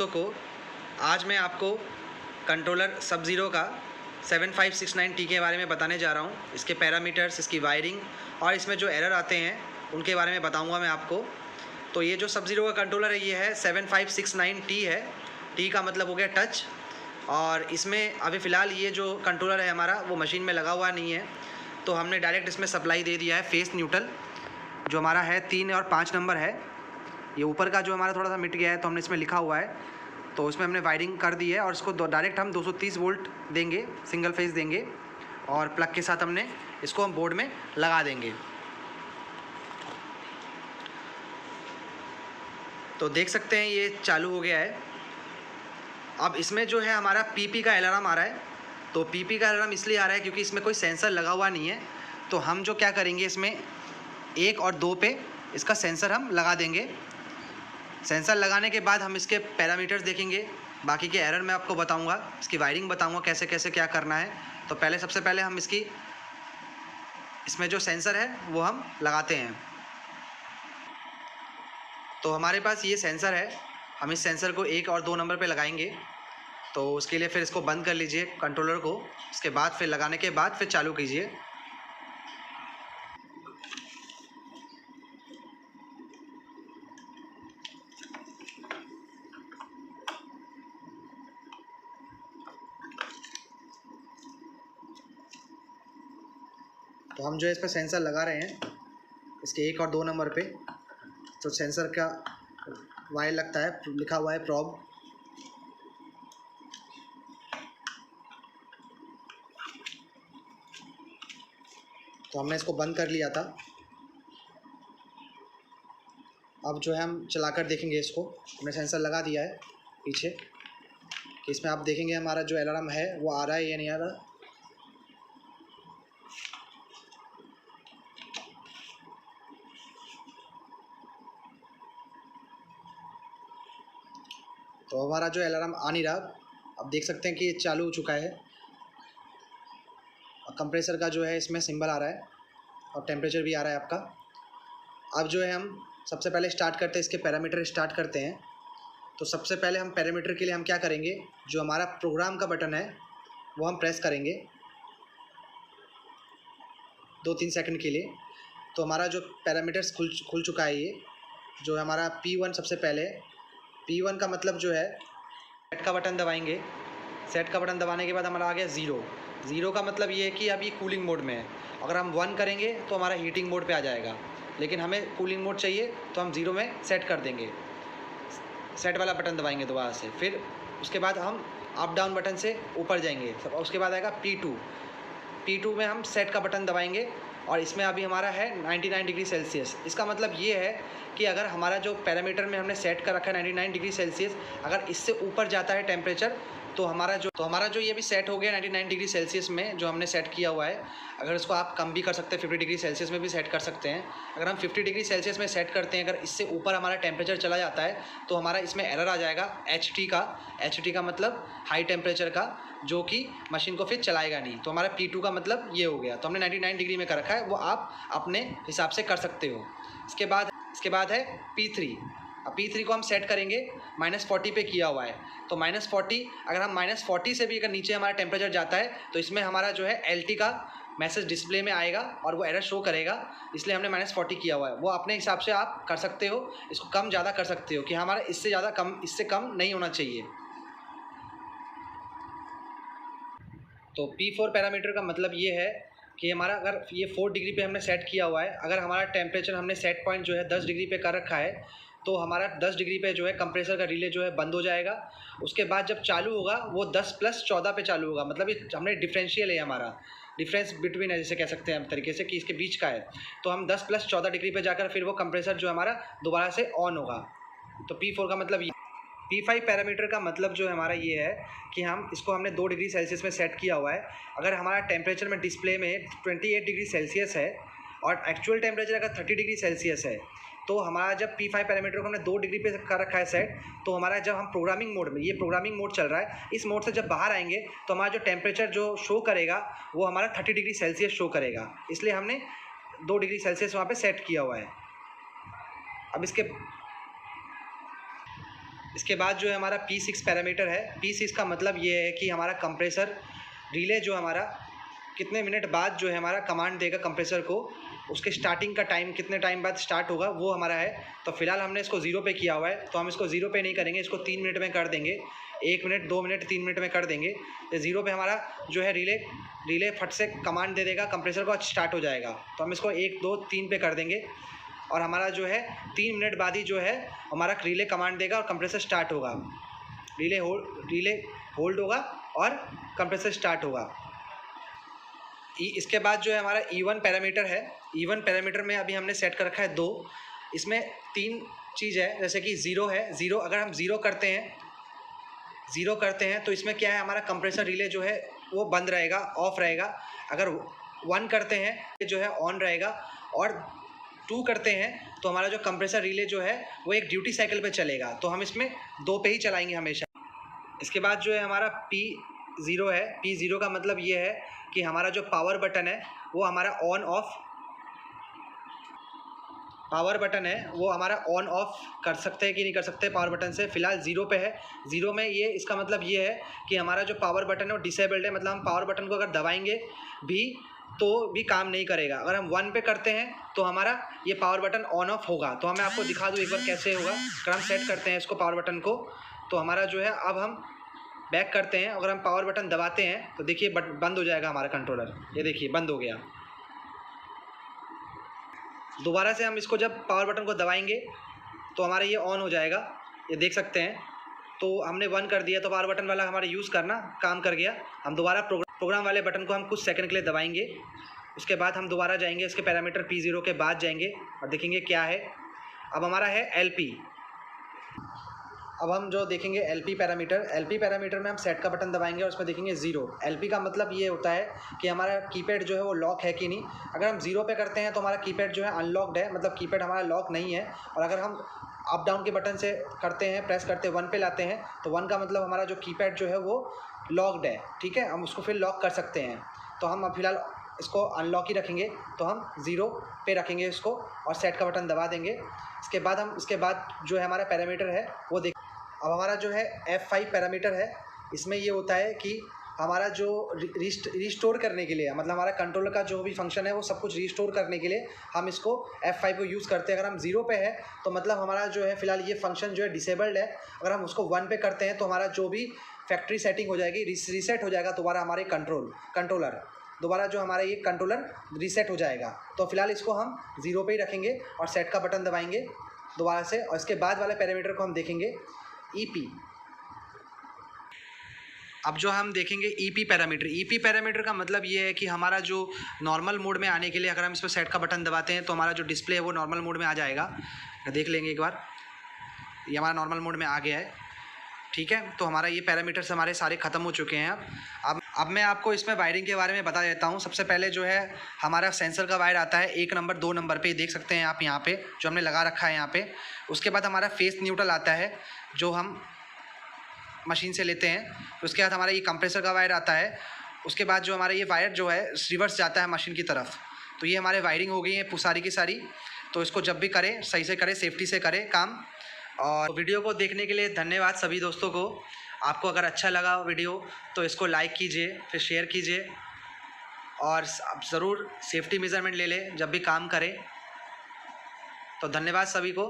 दोस्तों को, आज मैं आपको कंट्रोलर सब ज़ीरो का 7569T के बारे में बताने जा रहा हूँ। इसके पैरामीटर्स, इसकी वायरिंग और इसमें जो एरर आते हैं उनके बारे में बताऊँगा मैं आपको। तो ये जो सब ज़ीरो का कंट्रोलर है ये है 7569T है। टी का मतलब हो गया टच। और इसमें अभी फ़िलहाल ये जो कंट्रोलर है हमारा वो मशीन में लगा हुआ नहीं है, तो हमने डायरेक्ट इसमें सप्लाई दे दिया है फेस न्यूट्रल, जो हमारा है 3 और 5 नंबर है। ये ऊपर का जो हमारा थोड़ा सा मिट गया है तो हमने इसमें लिखा हुआ है, तो उसमें हमने वायरिंग कर दी है और इसको डायरेक्ट हम 230 वोल्ट देंगे, सिंगल फेस देंगे और प्लग के साथ हमने इसको हम बोर्ड में लगा देंगे। तो देख सकते हैं ये चालू हो गया है। अब इसमें जो है हमारा पीपी का अलार्म आ रहा है। तो पीपी का अलार्म इसलिए आ रहा है क्योंकि इसमें कोई सेंसर लगा हुआ नहीं है। तो हम जो क्या करेंगे, इसमें 1 और 2 पे इसका सेंसर हम लगा देंगे। सेंसर लगाने के बाद हम इसके पैरामीटर्स देखेंगे, बाकी के एरर मैं आपको बताऊंगा, इसकी वायरिंग बताऊंगा कैसे कैसे क्या करना है। तो सबसे पहले हम इसमें जो सेंसर है वो हम लगाते हैं। तो हमारे पास ये सेंसर है, हम इस सेंसर को 1 और 2 नंबर पे लगाएंगे। तो उसके लिए फिर इसको बंद कर लीजिए कंट्रोलर को, इसके बाद फिर लगाने के बाद फिर चालू कीजिए। तो हम जो है इस पर सेंसर लगा रहे हैं, इसके 1 और 2 नंबर पे जो सेंसर का वायर लगता है, लिखा हुआ है प्रॉब। तो हमने इसको बंद कर लिया था। अब जो है हम चलाकर देखेंगे इसको। हमने सेंसर लगा दिया है पीछे, कि इसमें आप देखेंगे हमारा जो अलार्म है वो आ रहा है या नहीं आ रहा। तो हमारा जो अलार्म आ नहीं रहा। अब देख सकते हैं कि ये चालू हो चुका है और कंप्रेसर का जो है इसमें सिंबल आ रहा है और टेम्परेचर भी आ रहा है आपका। अब जो है हम सबसे पहले स्टार्ट करते हैं, इसके पैरामीटर स्टार्ट करते हैं। तो सबसे पहले हम पैरामीटर के लिए हम क्या करेंगे, जो हमारा प्रोग्राम का बटन है वो हम प्रेस करेंगे 2-3 सेकंड के लिए। तो हमारा जो पैरामीटर्स खुल चुका है, ये जो हमारा P1 सबसे पहले। P1 का मतलब जो है सेट का बटन दबाएंगे। सेट का बटन दबाने के बाद हमारा आ गया 0। 0 का मतलब ये है कि अब ये कूलिंग मोड में है। अगर हम 1 करेंगे तो हमारा हीटिंग मोड पे आ जाएगा, लेकिन हमें कूलिंग मोड चाहिए तो हम 0 में सेट कर देंगे। सेट वाला बटन दबाएंगे दोबारा से। फिर उसके बाद हम अप डाउन बटन से ऊपर जाएंगे। उसके बाद आएगा P2। P2 में हम सेट का बटन दबाएंगे और इसमें अभी हमारा है 99 डिग्री सेल्सियस। इसका मतलब ये है कि अगर हमारा जो पैरामीटर में हमने सेट कर रखा है 99 डिग्री सेल्सियस, अगर इससे ऊपर जाता है टेम्परेचर तो हमारा जो ये भी सेट हो गया 99 डिग्री सेल्सियस में जो हमने सेट किया हुआ है। अगर इसको आप कम भी कर सकते हैं, 50 डिग्री सेल्सियस में भी सेट कर सकते हैं। अगर हम 50 डिग्री सेल्सियस में सेट करते हैं, अगर इससे ऊपर हमारा टेम्परेचर चला जाता है तो हमारा इसमें एरर आ जाएगा HT का। HT का मतलब हाई टेम्परेचर का, जो कि मशीन को फिर चलाएगा नहीं। तो हमारा P2 का मतलब ये हो गया। तो हमने 99 डिग्री में कर रखा है, वो आप अपने हिसाब से कर सकते हो। इसके बाद है P3। अब P3 को हम सेट करेंगे -40 पे किया हुआ है। तो -40, अगर हम -40 से भी अगर नीचे हमारा टेम्परेचर जाता है तो इसमें हमारा जो है LT का मैसेज डिस्प्ले में आएगा और वो एरर शो करेगा, इसलिए हमने -40 किया हुआ है। वो अपने हिसाब से आप कर सकते हो, इसको कम ज़्यादा कर सकते हो कि हमारा इससे कम नहीं होना चाहिए। तो P4 पैरामीटर का मतलब ये है कि हमारा अगर ये 4 डिग्री पे हमने सेट किया हुआ है, अगर हमारा टेम्परेचर हमने सेट पॉइंट जो है 10 डिग्री पे कर रखा है, तो हमारा 10 डिग्री पे जो है कंप्रेसर का रिले जो है बंद हो जाएगा। उसके बाद जब चालू होगा वो 10+14 पे चालू होगा। मतलब ये हमने डिफरेंशियल है, हमारा डिफरेंस बिटवीन है, जैसे कह सकते हैं हम तरीके से कि इसके बीच का है। तो हम 10+14 डिग्री पे जाकर फिर वो कंप्रेसर जो हमारा दोबारा से ऑन होगा। तो P4 का मतलब ये। P5 पैरामीटर का मतलब जो है हमारा ये है कि हमने 2 डिग्री सेल्सियस में सेट किया हुआ है। अगर हमारा टेम्परेचर में डिस्प्ले में 28 डिग्री सेल्सियस है और एक्चुअल टेम्परेचर अगर 30 डिग्री सेल्सियस है, तो हमारा जब P5 पैरामीटर को हमने 2 डिग्री पे कर रखा है सेट, तो हमारा जब हम प्रोग्रामिंग मोड में, ये प्रोग्रामिंग मोड चल रहा है, इस मोड से जब बाहर आएंगे तो हमारा जो टेम्परेचर जो शो करेगा वो हमारा 30 डिग्री सेल्सियस शो करेगा। इसलिए हमने 2 डिग्री सेल्सियस वहाँ पे सेट किया हुआ है। अब इसके बाद जो है हमारा P6 पैरामीटर है। P6 का मतलब ये है कि हमारा कंप्रेसर रिले जो हमारा कितने मिनट बाद जो है हमारा कमांड देगा कंप्रेसर को, उसके स्टार्टिंग का टाइम कितने टाइम बाद स्टार्ट होगा वो हमारा है। तो फिलहाल हमने इसको 0 पे किया हुआ है, तो हम इसको 0 पे नहीं करेंगे, इसको 3 मिनट में कर देंगे। 1 मिनट, 2 मिनट, 3 मिनट में कर देंगे। तो 0 पे हमारा जो है रिले फट से कमांड दे देगा कंप्रेसर को, स्टार्ट हो जाएगा। तो हम इसको 1, 2, 3 पे कर देंगे और हमारा जो है 3 मिनट बाद ही जो है हमारा रिले कमांड देगा और कंप्रेसर स्टार्ट होगा। रिले होल्ड होगा और कंप्रेसर स्टार्ट होगा। इसके बाद जो है हमारा E1 पैरामीटर है। E1 पैरामीटर में अभी हमने सेट कर रखा है 2। इसमें 3 चीज़ है, जैसे कि 0 है। 0 अगर हम 0 करते हैं तो इसमें क्या है, हमारा कंप्रेसर रिले जो है वो बंद रहेगा, ऑफ रहेगा। अगर 1 करते हैं जो है ऑन रहेगा, और 2 करते हैं तो हमारा जो कंप्रेसर रिले जो है वो एक ड्यूटी साइकिल पे चलेगा। तो हम इसमें 2 पे ही चलाएंगे हमेशा। इसके बाद जो है हमारा P0 है। P0 का मतलब ये है कि हमारा जो पावर बटन है वो हमारा ऑन ऑफ कर सकते हैं कि नहीं कर सकते पावर बटन से। फिलहाल 0 पे है। 0 में ये इसका मतलब ये है कि हमारा जो पावर बटन है वो डिसेबल्ड है, मतलब हम पावर बटन को अगर दबाएंगे तो भी काम नहीं करेगा। अगर हम 1 पे करते हैं तो हमारा ये पावर बटन ऑन ऑफ होगा। तो मैं आपको दिखा दूँ एक बार कैसे होगा। अगर हम सेट करते हैं इसको पावर बटन को, तो हमारा जो है, अब हम बैक करते हैं, अगर हम पावर बटन दबाते हैं तो देखिए बंद हो जाएगा हमारा कंट्रोलर। ये देखिए बंद हो गया। दोबारा से हम इसको जब पावर बटन को दबाएंगे तो हमारा ये ऑन हो जाएगा, ये देख सकते हैं। तो हमने 1 कर दिया तो पावर बटन वाला हमारा यूज़ करना काम कर गया। हम दोबारा प्रोग्राम वाले बटन को हम कुछ सेकंड के लिए दबाएंगे। उसके बाद हम दोबारा जाएंगे इसके पैरामीटर P0 के बाद जाएंगे और देखेंगे क्या है। अब हमारा है LP। अब हम जो देखेंगे LP पैरामीटर में हम सेट का बटन दबाएंगे और उसमें देखेंगे 0। LP का मतलब ये होता है कि हमारा कीपैड जो है वो लॉक है कि नहीं। अगर हम 0 पे करते हैं तो हमारा कीपैड जो है अनलॉक्ड है, मतलब कीपैड हमारा लॉक नहीं है। और अगर हम अप डाउन के बटन से करते हैं, प्रेस करते हैं, 1 पे लाते हैं, तो 1 का मतलब हमारा जो कीपैड जो है वो लॉक्ड है। ठीक है, हम उसको फिर लॉक कर सकते हैं। तो हम अब फिलहाल इसको अनलॉक ही रखेंगे, तो हम 0 पे रखेंगे इसको और सेट का बटन दबा देंगे। इसके बाद जो है हमारा पैरामीटर है वो अब हमारा जो है F5 पैरामीटर है। इसमें ये होता है कि हमारा जो रिस्टोर करने के लिए, मतलब हमारा कंट्रोलर का जो भी फंक्शन है वो सब कुछ रिस्टोर करने के लिए हम इसको F5 को यूज़ करते हैं। अगर हम 0 पे है तो मतलब हमारा जो है फ़िलहाल ये फंक्शन जो है डिसेबल्ड है। अगर हम उसको 1 पे करते हैं तो हमारा जो भी फैक्ट्री सेटिंग हो जाएगी, रीसेट हो जाएगा दोबारा हमारे कंट्रोलर, दोबारा जो हमारा ये कंट्रोलर रीसेट हो जाएगा। तो फिलहाल इसको हम 0 पे ही रखेंगे और सेट का बटन दबाएंगे दोबारा से। और इसके बाद वाले पैरामीटर को हम देखेंगे EP। अब जो हम देखेंगे EP पैरामीटर का मतलब ये है कि हमारा जो नॉर्मल मोड में आने के लिए अगर हम इस पर सेट का बटन दबाते हैं तो हमारा जो डिस्प्ले है वो नॉर्मल मोड में आ जाएगा। देख लेंगे एक बार, ये हमारा नॉर्मल मोड में आ गया है। ठीक है, तो हमारा ये पैरामीटर्स हमारे सारे ख़त्म हो चुके हैं। अब मैं आपको इसमें वायरिंग के बारे में बता देता हूँ। सबसे पहले जो है हमारा सेंसर का वायर आता है 1 नंबर 2 नंबर पे, देख सकते हैं आप यहाँ पे जो हमने लगा रखा है यहाँ पे। उसके बाद हमारा फेस न्यूट्रल आता है जो हम मशीन से लेते हैं। उसके बाद हमारा ये कंप्रेसर का वायर आता है। उसके बाद जो हमारा ये वायर जो है रिवर्स जाता है मशीन की तरफ। तो ये हमारे वायरिंग हो गई है सारी की सारी। तो इसको जब भी करें सही से करें, सेफ्टी से करें काम। और वीडियो को देखने के लिए धन्यवाद सभी दोस्तों को। आपको अगर अच्छा लगा वीडियो तो इसको लाइक कीजिए, फिर शेयर कीजिए और ज़रूर सेफ्टी मेजरमेंट ले लें जब भी काम करें। तो धन्यवाद सभी को।